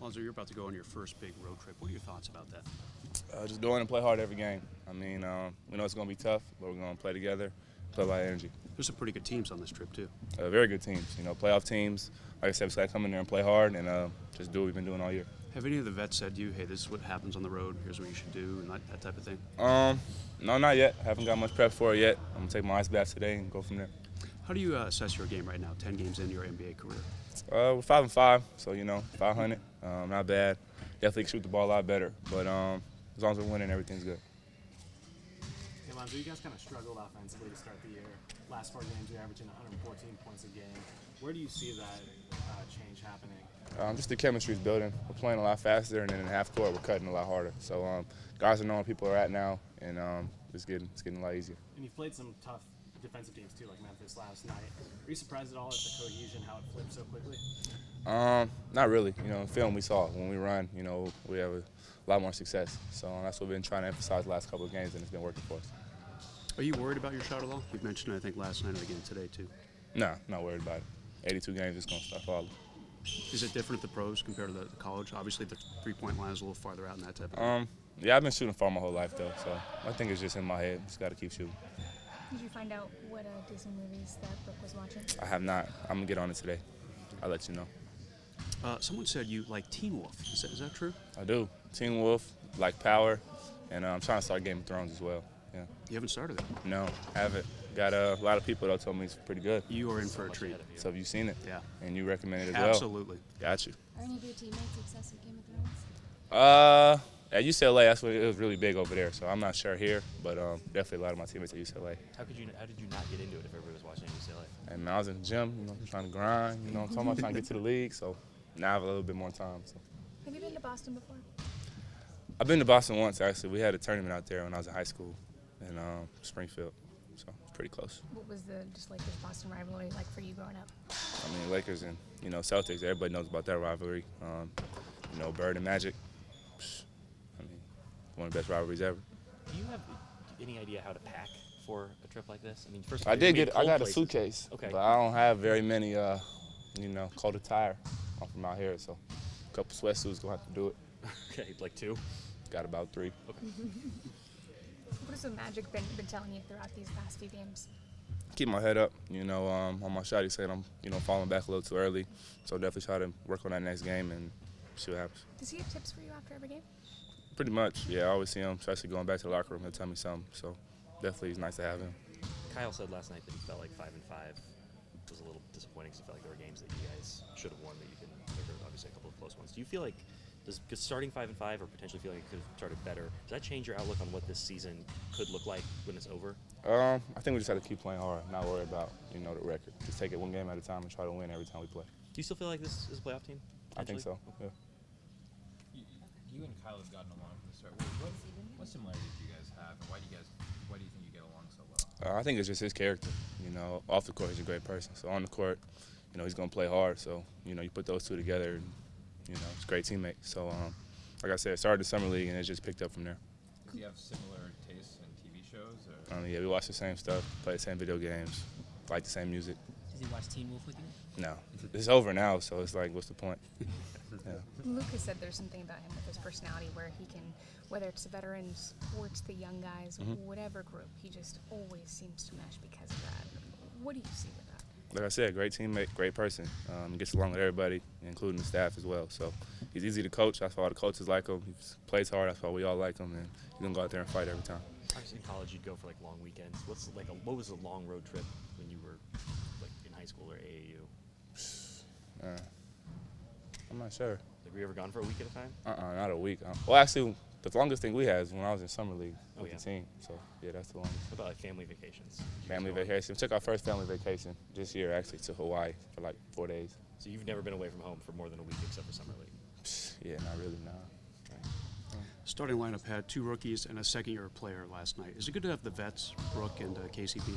Lonzo, you're about to go on your first big road trip. What are your thoughts about that? Just go in and play hard every game. I mean, we know it's going to be tough, but we're going to play together, play by energy. There's some pretty good teams on this trip, too. Very good teams, playoff teams. Like I said, we just got to come in there and play hard and just do what we've been doing all year. Have any of the vets said to you, hey, this is what happens on the road, here's what you should do, and that type of thing? No, not yet. I haven't got much prep for it yet. I'm going to take my ice bath today and go from there. How do you assess your game right now, 10 games into your NBA career? We're 5-5, so, 500. Not bad. Definitely shoot the ball a lot better, but as long as we're winning, everything's good. Hey, Lonzo, you guys kind of struggled offensively to start the year. Last 4 games, you're averaging 114 points a game. Where do you see that change happening? Just the chemistry's building. We're playing a lot faster, and then in half court, we're cutting a lot harder. So guys are knowing where people are at now, and it's getting a lot easier. And you've played some tough defensive teams too, like Memphis last night. Are you surprised at all at the cohesion, how it flipped so quickly? Not really. In film we saw when we run, we have a lot more success. So that's what we've been trying to emphasize the last couple of games, and it's been working for us. Are you worried about your shot at all? You've mentioned it, I think, last night and again today, too. No, not worried about it. 82 games, it's going to start falling. Is it different at the pros compared to the college? Obviously, the three-point line is a little farther out and that type of thing. Yeah, I've been shooting far my whole life, though, so I think it's just in my head. Just got to keep shooting. Did you find out what Disney movies that Brooke was watching? I have not. I'm going to get on it today. I'll let you know. Someone said you like Teen Wolf. Is that true? I do. Teen Wolf, like Power, and I'm trying to start Game of Thrones as well. Yeah. You haven't started it? No, haven't. Got a lot of people that told me it's pretty good. You are in for a treat. So have you seen it? Yeah. And you recommend it as well? Absolutely. Got you. Are any of your teammates obsessed with Game of Thrones? At UCLA, that's what it was really big over there. So I'm not sure here, but definitely a lot of my teammates at UCLA. How did you not get into it if everybody was watching at UCLA? And I was in the gym, trying to grind. I'm talking about trying to get to the league. So now I have a little bit more time. So. Have you been to Boston before? I've been to Boston once, actually. We had a tournament out there when I was in high school in Springfield. So it's pretty close. What was the Lakers-Boston rivalry like for you growing up? I mean, Lakers and Celtics. Everybody knows about that rivalry. Bird and Magic. I mean, one of the best rivalries ever. Do you have any idea how to pack for a trip like this? I mean, first I got a suitcase. Okay. But I don't have very many, cold attire from out here. So a couple sweatsuits gonna have to do it. Okay, like 2. Got about 3. Okay. What has the Magic been telling you throughout these past few games? Keep my head up. On my shot, he said I'm, falling back a little too early. So definitely try to work on that next game and see what happens. Does he have tips for you after every game? Pretty much, yeah. I always see him, especially going back to the locker room. He'll tell me something. So definitely it's nice to have him. Kyle said last night that he felt like 5-5 was a little disappointing because he felt like there were games that you guys should have won that you didn't. There were obviously a couple of close ones. Do you feel like does starting 5-5 or potentially feeling like it could have started better, does that change your outlook on what this season could look like when it's over? I think we just have to keep playing hard, not worry about the record. Just take it one game at a time and try to win every time we play. Do you still feel like this is a playoff team? I think so. Yeah. You and Kyle have gotten along from the start. What similarities do you guys have, and why do you think you get along so well? I think it's just his character. Off the court, he's a great person. So on the court, he's going to play hard. So you put those two together. And, he's a great teammate. So like I said, it started the summer league, and it just picked up from there. Do you have similar tastes in TV shows? Or? Yeah, we watch the same stuff, play the same video games, like the same music. Does he watch Teen Wolf with you? No, it's over now. So it's like, what's the point? Yeah. Lucas said there's something about him with his personality where he can, whether it's the veterans or it's the young guys, whatever group, he just always seems to mesh because of that. What do you see with that? Like I said, great teammate, great person. Gets along with everybody, including the staff as well. So he's easy to coach. That's why all the coaches like him. He plays hard. That's why we all like him. And he's going to go out there and fight every time. Obviously in college you'd go for long weekends. What was a long road trip when you were in high school or AAU? I'm not sure. Have you ever gone for a week at a time? Not a week. Well, actually, the longest thing we had is when I was in summer league with the team. So, yeah, that's the longest. What about family vacations? Family vacation. We took our first family vacation this year, actually, to Hawaii for 4 days. So you've never been away from home for more than a week except for summer league? Yeah, not really, no. Starting lineup had 2 rookies and a second-year player last night. Is it good to have the vets, Brooke and KCP?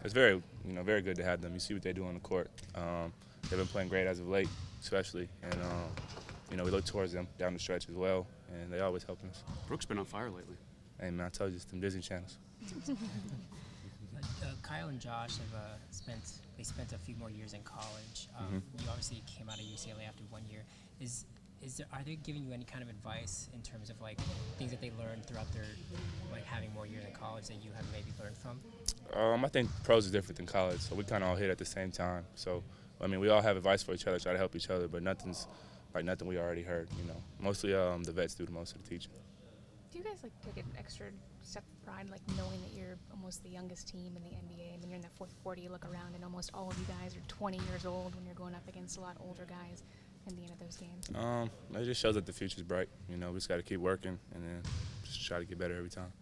It's very, very good to have them. You see what they do on the court. They've been playing great as of late, especially, and we look towards them down the stretch as well, and they always helping us. Brooke's been on fire lately. Hey man, I told you, it's them Disney channels. Kyle and Josh have spent a few more years in college. You obviously came out of UCLA after 1 year. are they giving you any kind of advice in terms of like things that they learned throughout their like having more years in college that you have maybe learned from? I think pros is different than college, so we kind of all hit at the same time. So, I mean, we all have advice for each other, try to help each other, but nothing's like nothing we already heard, you know. Mostly the vets do the most of the teaching. Do you guys like take an extra step of pride, like knowing that you're almost the youngest team in the NBA, and then you're in the fourth quarter, you look around, and almost all of you guys are 20 years old when you're going up against a lot older guys in the end of those games? It just shows that the future's bright. You know, we just got to keep working and then just try to get better every time.